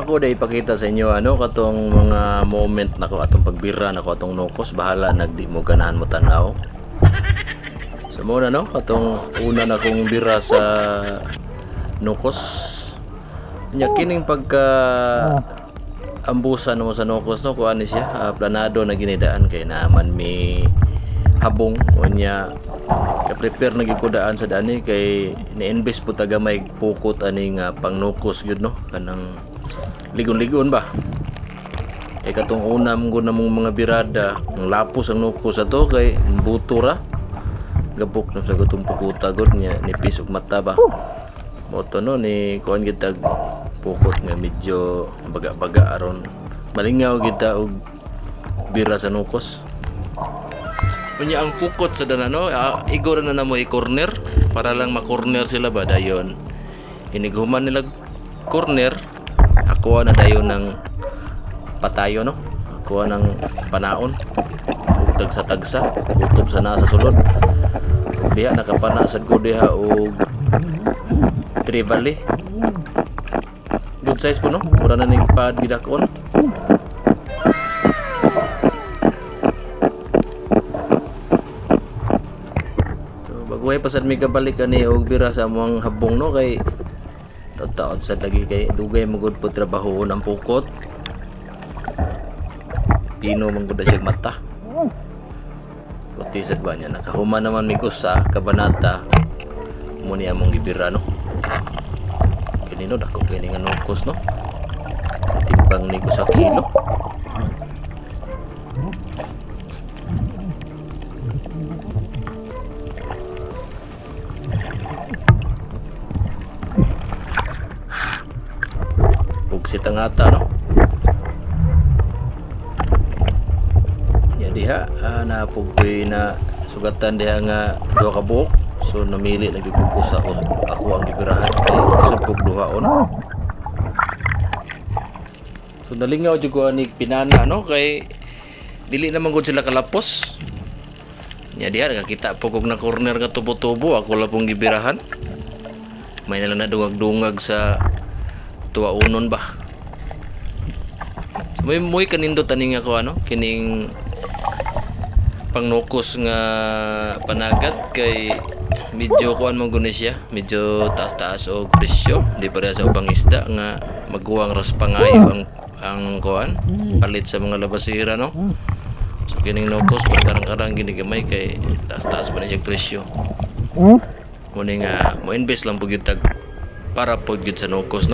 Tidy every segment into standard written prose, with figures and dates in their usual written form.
ako day ipakita sa inyo katong mga moment nako atong pagbira nako atong nukos bahala nagdi mo ganahan mo tanaw. So muna katong una na kong bira sa nukos. Nya kining pagka ambusan mo sa nukos kung ano siya planado na ginidaan kay naman may habong unya ka-prepare na gikudaan sa dani kay ni-invest po taga may pukot aning pangnukos yun kanang ligon-ligon ba kay katong unam ko namong mga birada ang lapos ang nukos ato kay butura gabok na sa gutong pukuta god nya nipis og mata ba moto ni kuan kita pukot nga medyo baga-baga aron malingaw kita og bira sa nukos. Unya ang pukot sa danano igor na namo i-corner para lang ma-corner sila ba dayon inighuman nila corner ako na dayon ng patayo ako ng panaon ug tagsa kutob sa naa sa sulod biya nakapana sad ko diha og trivali good size po mura na ning pad gidakon. Buhay pasad may kabalik ani og bira sa among habong kay taon sad lagi kay dugay mo gud po trabaho ang pukot pino man gud siya mata kuti sad ba niya nakahuman naman mi kusa kabanata mo ni among gibira kini dako kini nga nukos timbang ni ko sa kilo. Sitang ata ya diha napugkoy na sugatan diha nga duha ka buok so namili lagi ko sa ako ang gibirahan kay isugpog duhaon so nalingaw jud ko ani pinana kay dili naman gud sila kalapos nya diha nakakita pugog na corner nga tubo-tubo ako la pong gibirahan may nalang nadungag-dungag sa tuwaunon ba. So muy kanindot aning ako kining pangnukos nga panagat kay medyo kuan mo guni siya medyo taas-taas og presyo di para sa ubang isda nga maguwang ras pangayo ang kuan palit sa mga labasira so kining nukos karang-karang ginigamay kay taas-taas pa na siya presyo muni nga mo invest lang pud tag para pud sa nukos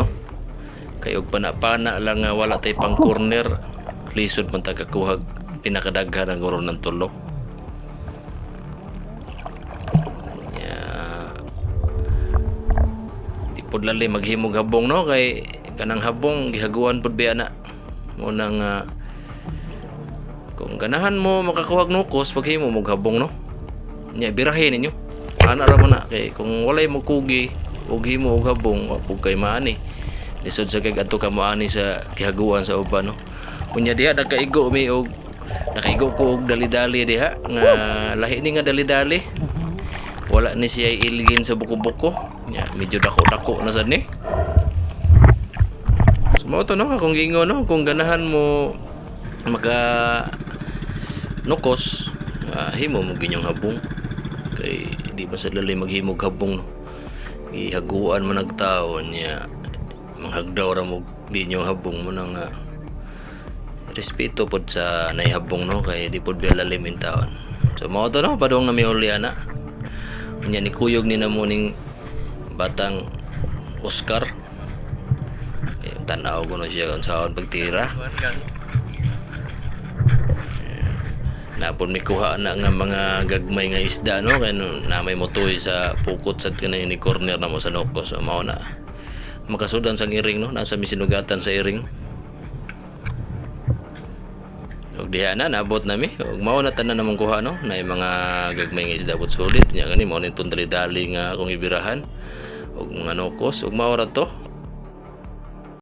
kay og pana-pana lang nga wala tay pang corner lisod man tagakuhag pinakadaghan ang guro ng tulo di pud lali maghimog habong kay kanang habong gihaguan pud biya na mo nang kung ganahan mo makakuhag nukos paghimo mo habong nya birahin ninyo ana ra mo na kay kung walay mo kugi og himo og habong wa pud kay maani lisod sa kay adto ka moani sa gihaguan sa uban unya diha nakaigo ko og dali-dali diha nga lahi ni nga dali-dali wala ni siya ilgin sa buko-buko nya medyo dako-dako na sad ni sumo to kung gingo kung ganahan mo maka nukos himo mo ginyong habong kay di ba sa lalay maghimog habong ihaguan mo nagtaon nya manghagdaw ra mo di nyo habong mo nang respeto pod sa naihabong kay di pod biya lalim in taon so mao to padung na may uli ana unya ni kuyog ni namo ning batang Oscar tanaw ko siya kung saan pagtira napon mi kuha na nga mga gagmay nga isda kay na may motoy sa pukot sa kanang ni corner na mo sa nukos so mao na makasudan sang iring nasa misinugatan sa iring og diha na naabot nami og mao na tanan namong kuha na mga gagmay nga isda pud sulit nya gani mao ni dali nga akong ibirahan og mga nukos og mao ra to